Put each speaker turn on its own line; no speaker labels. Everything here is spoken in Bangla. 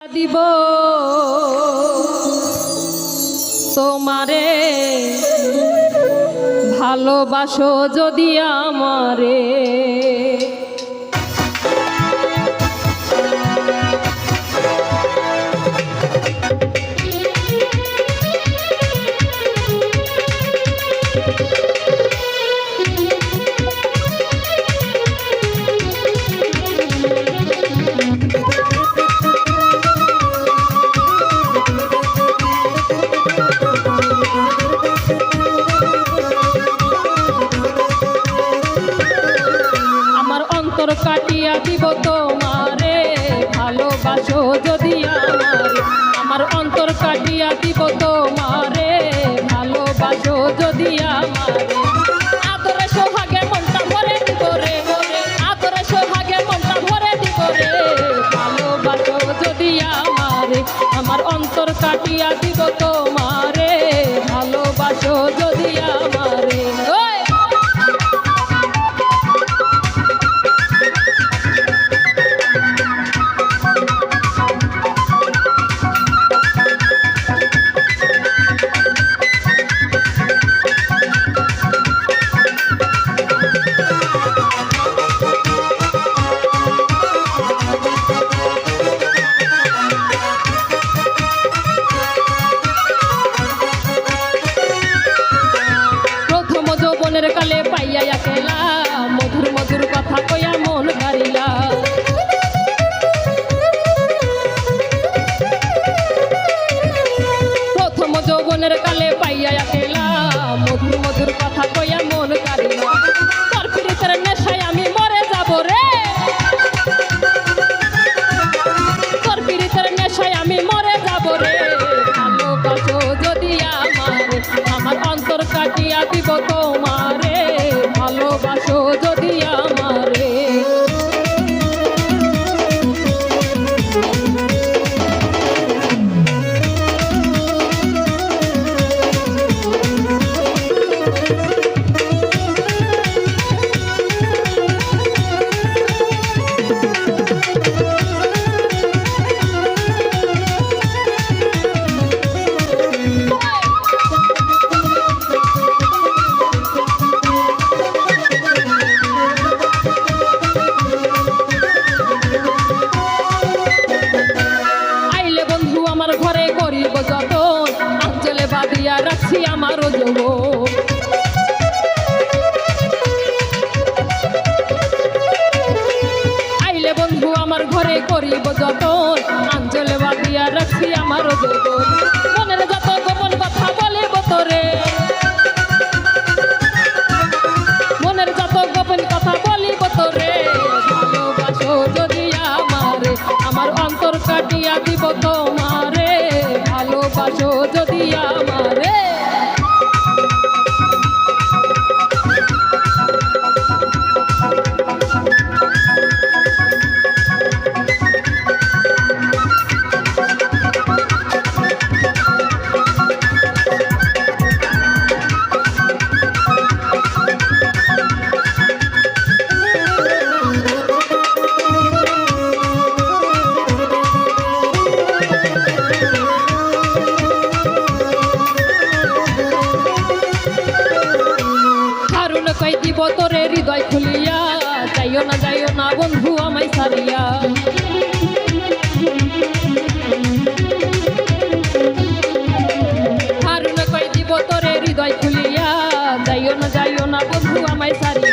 দিব তোমারে ভালোবাসো যদি আমারে কাটিয়া দিব তোমারে ভালোবাসো যদি আমারে আমার অন্তর কাটিয়া দিব তোমারে ভালোবাসো যদি আমারে আদরে সোহাগে মনটা ভরে দিব রে আদরে সোহাগে মনটা ভরে দিব রে ভালোবাসো যদি আমারে আমার অন্তর কাটিয়া দিব তোমারে ভালোবাসো যদি আমারে কালে পাইয়া একেলা মধুর মধুর কথা কইয়া মন গারিলা প্রথম যৌবনের কালে পাইয়া একেলা মধুর মধুর কথা কইয়া মন গারিলা তোর পিরিতের নেশায় আমি মরে যাব রে তোর পিরিতের নেশায় আমি মরে যাব রে ভালোবাসো যদি আমারে আমার অন্তর কাটিয়া দিব তোমারে ভালোবাসো যদি আমারে আমার ঘরে করিব যতন আঞ্চলে বাঁধিয়া রাখছি আমারও যৌবন আইলে বন্ধু আমার ঘরে করিব যতন আঞ্চলে বাঁধিয়া রাখছি আমারও যৌবন মনের যত গোপন কথা বলিব তোরে মনের যত গোপন কথা বলিব তোরে ভালোবাসো যদি আমারে আমার অন্তর কাটিয়া দিব তোমারে ভালোবাসো যদি আমারে কই দিব তোরে হৃদয় খুলিয়া যাইও না বন্ধু আমায় সারিয়া হারুন কই দিব তোরে হৃদয় খুলিয়া যাইও না বন্ধু আমায় সারিয়া